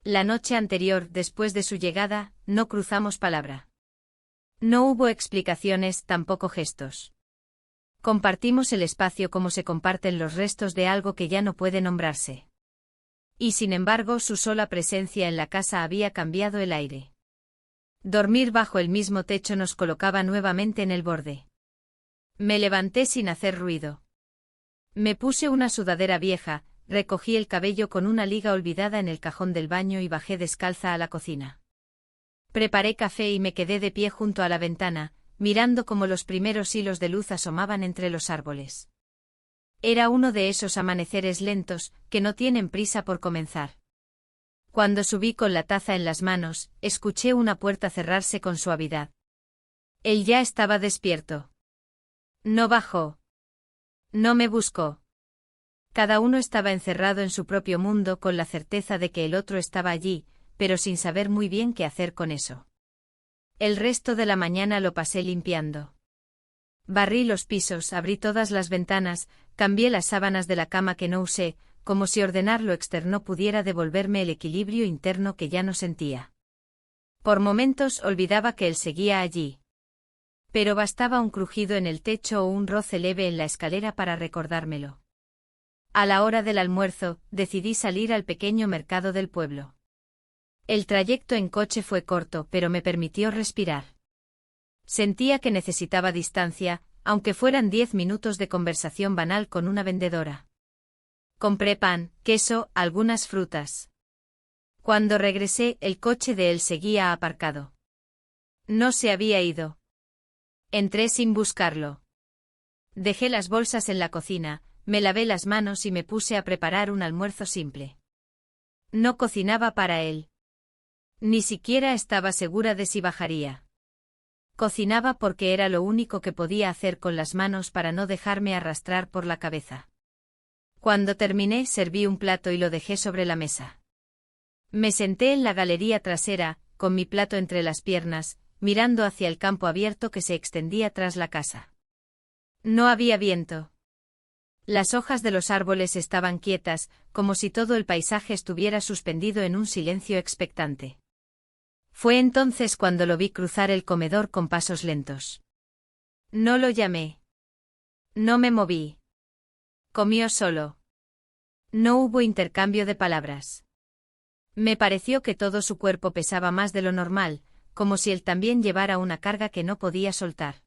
La noche anterior, después de su llegada, no cruzamos palabra. No hubo explicaciones, tampoco gestos. Compartimos el espacio como se comparten los restos de algo que ya no puede nombrarse. Y sin embargo, su sola presencia en la casa había cambiado el aire. Dormir bajo el mismo techo nos colocaba nuevamente en el borde. Me levanté sin hacer ruido. Me puse una sudadera vieja, recogí el cabello con una liga olvidada en el cajón del baño y bajé descalza a la cocina. Preparé café y me quedé de pie junto a la ventana, mirando cómo los primeros hilos de luz asomaban entre los árboles. Era uno de esos amaneceres lentos, que no tienen prisa por comenzar. Cuando subí con la taza en las manos, escuché una puerta cerrarse con suavidad. Él ya estaba despierto. No bajó. No me buscó. Cada uno estaba encerrado en su propio mundo con la certeza de que el otro estaba allí, pero sin saber muy bien qué hacer con eso. El resto de la mañana lo pasé limpiando. Barrí los pisos, abrí todas las ventanas, cambié las sábanas de la cama que no usé, como si ordenar lo externo pudiera devolverme el equilibrio interno que ya no sentía. Por momentos olvidaba que él seguía allí. Pero bastaba un crujido en el techo o un roce leve en la escalera para recordármelo. A la hora del almuerzo, decidí salir al pequeño mercado del pueblo. El trayecto en coche fue corto, pero me permitió respirar. Sentía que necesitaba distancia, aunque fueran 10 minutos de conversación banal con una vendedora. Compré pan, queso, algunas frutas. Cuando regresé, el coche de él seguía aparcado. No se había ido. Entré sin buscarlo. Dejé las bolsas en la cocina, me lavé las manos y me puse a preparar un almuerzo simple. No cocinaba para él. Ni siquiera estaba segura de si bajaría. Cocinaba porque era lo único que podía hacer con las manos para no dejarme arrastrar por la cabeza. Cuando terminé, serví un plato y lo dejé sobre la mesa. Me senté en la galería trasera, con mi plato entre las piernas, mirando hacia el campo abierto que se extendía tras la casa. No había viento. Las hojas de los árboles estaban quietas, como si todo el paisaje estuviera suspendido en un silencio expectante. Fue entonces cuando lo vi cruzar el comedor con pasos lentos. No lo llamé. No me moví. Comió solo. No hubo intercambio de palabras. Me pareció que todo su cuerpo pesaba más de lo normal, como si él también llevara una carga que no podía soltar.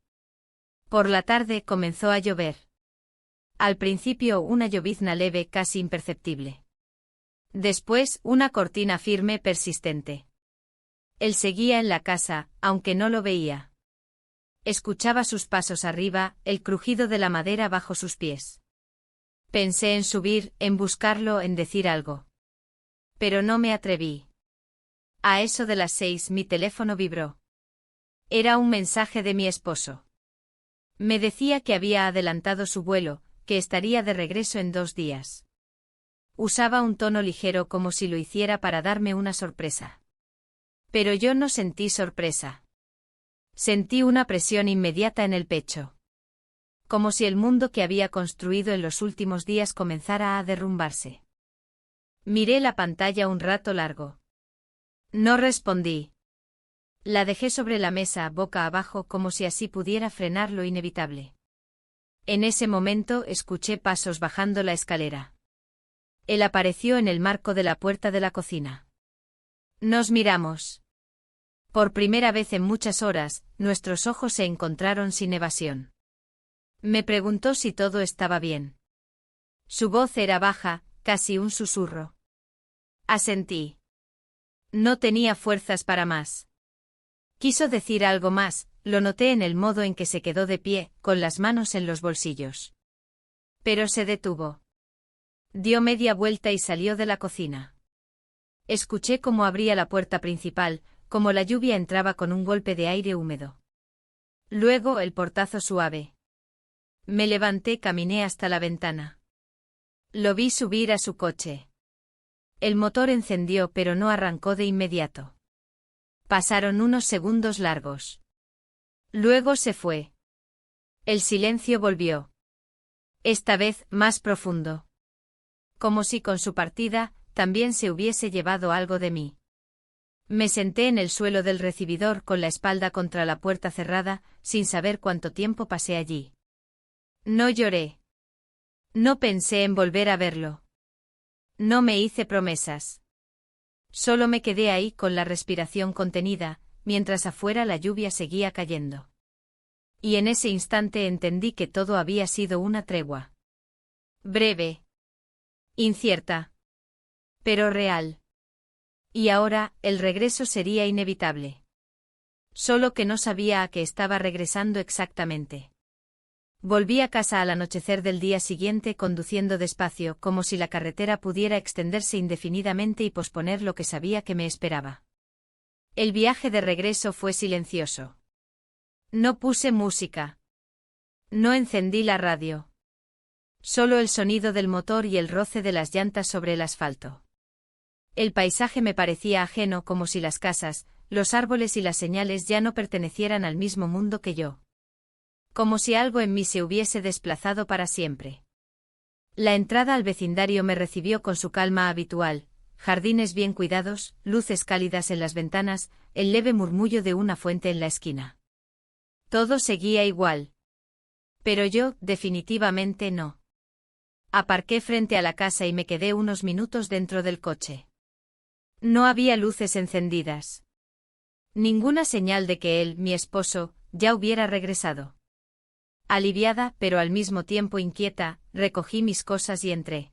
Por la tarde comenzó a llover. Al principio una llovizna leve casi imperceptible. Después una cortina firme persistente. Él seguía en la casa, aunque no lo veía. Escuchaba sus pasos arriba, el crujido de la madera bajo sus pies. Pensé en subir, en buscarlo, en decir algo. Pero no me atreví. A eso de las 6 mi teléfono vibró. Era un mensaje de mi esposo. Me decía que había adelantado su vuelo, que estaría de regreso en 2 días. Usaba un tono ligero como si lo hiciera para darme una sorpresa. Pero yo no sentí sorpresa. Sentí una presión inmediata en el pecho. Como si el mundo que había construido en los últimos días comenzara a derrumbarse. Miré la pantalla un rato largo. No respondí. La dejé sobre la mesa boca abajo como si así pudiera frenar lo inevitable. En ese momento escuché pasos bajando la escalera. Él apareció en el marco de la puerta de la cocina. Nos miramos. Por primera vez en muchas horas, nuestros ojos se encontraron sin evasión. Me preguntó si todo estaba bien. Su voz era baja, casi un susurro. Asentí. No tenía fuerzas para más. Quiso decir algo más, lo noté en el modo en que se quedó de pie, con las manos en los bolsillos. Pero se detuvo. Dio media vuelta y salió de la cocina. Escuché cómo abría la puerta principal, como la lluvia entraba con un golpe de aire húmedo. Luego el portazo suave. Me levanté, caminé hasta la ventana. Lo vi subir a su coche. El motor encendió pero no arrancó de inmediato. Pasaron unos segundos largos. Luego se fue. El silencio volvió. Esta vez más profundo. Como si con su partida, también se hubiese llevado algo de mí. Me senté en el suelo del recibidor con la espalda contra la puerta cerrada, sin saber cuánto tiempo pasé allí. No lloré. No pensé en volver a verlo. No me hice promesas. Solo me quedé ahí con la respiración contenida, mientras afuera la lluvia seguía cayendo. Y en ese instante entendí que todo había sido una tregua. Breve. Incierta. Pero real. Y ahora, el regreso sería inevitable. Solo que no sabía a qué estaba regresando exactamente. Volví a casa al anochecer del día siguiente conduciendo despacio, como si la carretera pudiera extenderse indefinidamente y posponer lo que sabía que me esperaba. El viaje de regreso fue silencioso. No puse música. No encendí la radio. Solo el sonido del motor y el roce de las llantas sobre el asfalto. El paisaje me parecía ajeno, como si las casas, los árboles y las señales ya no pertenecieran al mismo mundo que yo. Como si algo en mí se hubiese desplazado para siempre. La entrada al vecindario me recibió con su calma habitual, jardines bien cuidados, luces cálidas en las ventanas, el leve murmullo de una fuente en la esquina. Todo seguía igual. Pero yo, definitivamente no. Aparqué frente a la casa y me quedé unos minutos dentro del coche. No había luces encendidas. Ninguna señal de que él, mi esposo, ya hubiera regresado. Aliviada, pero al mismo tiempo inquieta, recogí mis cosas y entré.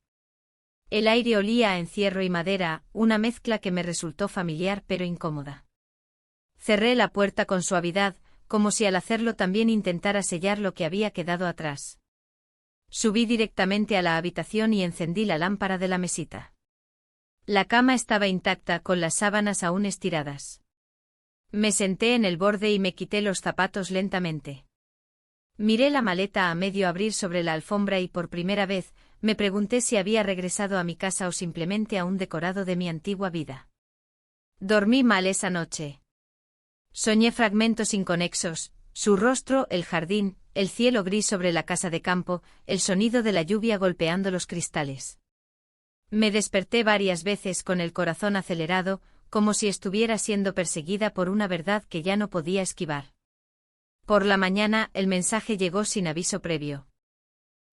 El aire olía a encierro y madera, una mezcla que me resultó familiar pero incómoda. Cerré la puerta con suavidad, como si al hacerlo también intentara sellar lo que había quedado atrás. Subí directamente a la habitación y encendí la lámpara de la mesita. La cama estaba intacta, con las sábanas aún estiradas. Me senté en el borde y me quité los zapatos lentamente. Miré la maleta a medio abrir sobre la alfombra y por primera vez, me pregunté si había regresado a mi casa o simplemente a un decorado de mi antigua vida. Dormí mal esa noche. Soñé fragmentos inconexos, su rostro, el jardín, el cielo gris sobre la casa de campo, el sonido de la lluvia golpeando los cristales. Me desperté varias veces con el corazón acelerado, como si estuviera siendo perseguida por una verdad que ya no podía esquivar. Por la mañana, el mensaje llegó sin aviso previo.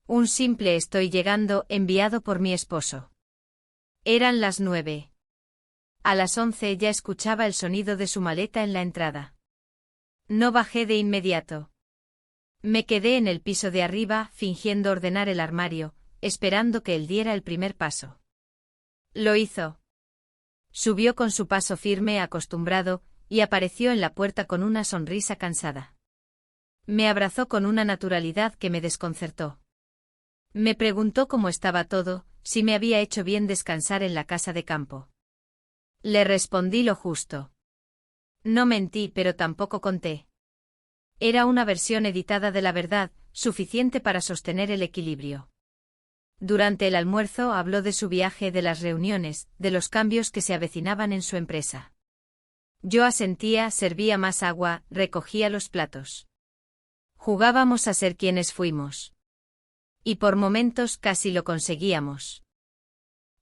Un simple estoy llegando, enviado por mi esposo. Eran las 9. A las 11 ya escuchaba el sonido de su maleta en la entrada. No bajé de inmediato. Me quedé en el piso de arriba, fingiendo ordenar el armario, esperando que él diera el primer paso. Lo hizo. Subió con su paso firme acostumbrado, y apareció en la puerta con una sonrisa cansada. Me abrazó con una naturalidad que me desconcertó. Me preguntó cómo estaba todo, si me había hecho bien descansar en la casa de campo. Le respondí lo justo. No mentí, pero tampoco conté. Era una versión editada de la verdad, suficiente para sostener el equilibrio. Durante el almuerzo habló de su viaje, de las reuniones, de los cambios que se avecinaban en su empresa. Yo asentía, servía más agua, recogía los platos. Jugábamos a ser quienes fuimos. Y por momentos casi lo conseguíamos.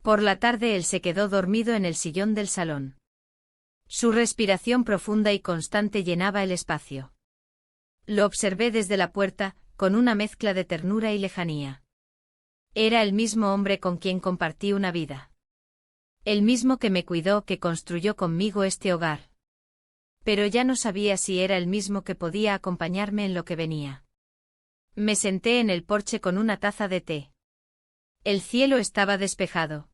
Por la tarde él se quedó dormido en el sillón del salón. Su respiración profunda y constante llenaba el espacio. Lo observé desde la puerta, con una mezcla de ternura y lejanía. Era el mismo hombre con quien compartí una vida. El mismo que me cuidó, que construyó conmigo este hogar. Pero ya no sabía si era el mismo que podía acompañarme en lo que venía. Me senté en el porche con una taza de té. El cielo estaba despejado.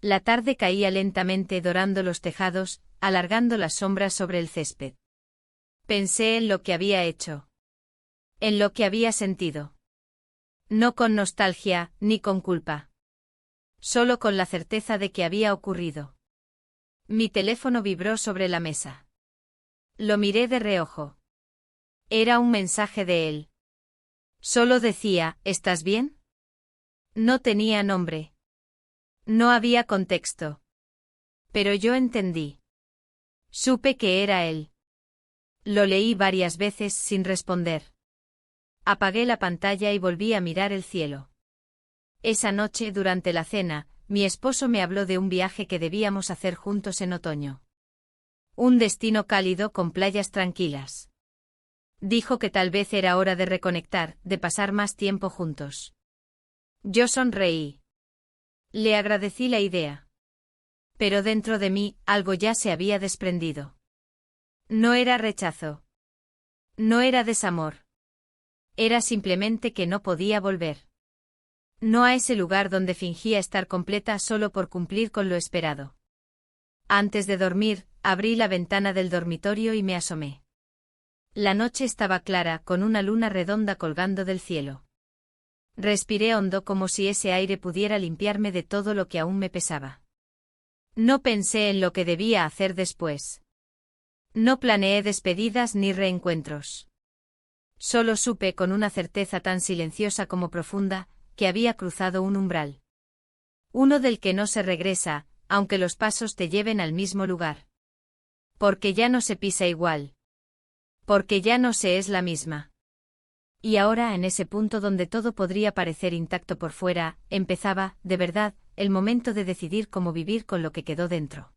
La tarde caía lentamente dorando los tejados, alargando las sombras sobre el césped. Pensé en lo que había hecho. En lo que había sentido. No con nostalgia, ni con culpa. Solo con la certeza de que había ocurrido. Mi teléfono vibró sobre la mesa. Lo miré de reojo. Era un mensaje de él. Solo decía, ¿estás bien? No tenía nombre. No había contexto. Pero yo entendí. Supe que era él. Lo leí varias veces sin responder. Apagué la pantalla y volví a mirar el cielo. Esa noche, durante la cena, mi esposo me habló de un viaje que debíamos hacer juntos en otoño. Un destino cálido con playas tranquilas. Dijo que tal vez era hora de reconectar, de pasar más tiempo juntos. Yo sonreí. Le agradecí la idea. Pero dentro de mí, algo ya se había desprendido. No era rechazo. No era desamor. Era simplemente que no podía volver. No a ese lugar donde fingía estar completa solo por cumplir con lo esperado. Antes de dormir, abrí la ventana del dormitorio y me asomé. La noche estaba clara, con una luna redonda colgando del cielo. Respiré hondo como si ese aire pudiera limpiarme de todo lo que aún me pesaba. No pensé en lo que debía hacer después. No planeé despedidas ni reencuentros. Solo supe con una certeza tan silenciosa como profunda, que había cruzado un umbral. Uno del que no se regresa, aunque los pasos te lleven al mismo lugar. Porque ya no se pisa igual. Porque ya no se es la misma. Y ahora, en ese punto donde todo podría parecer intacto por fuera, empezaba, de verdad, el momento de decidir cómo vivir con lo que quedó dentro.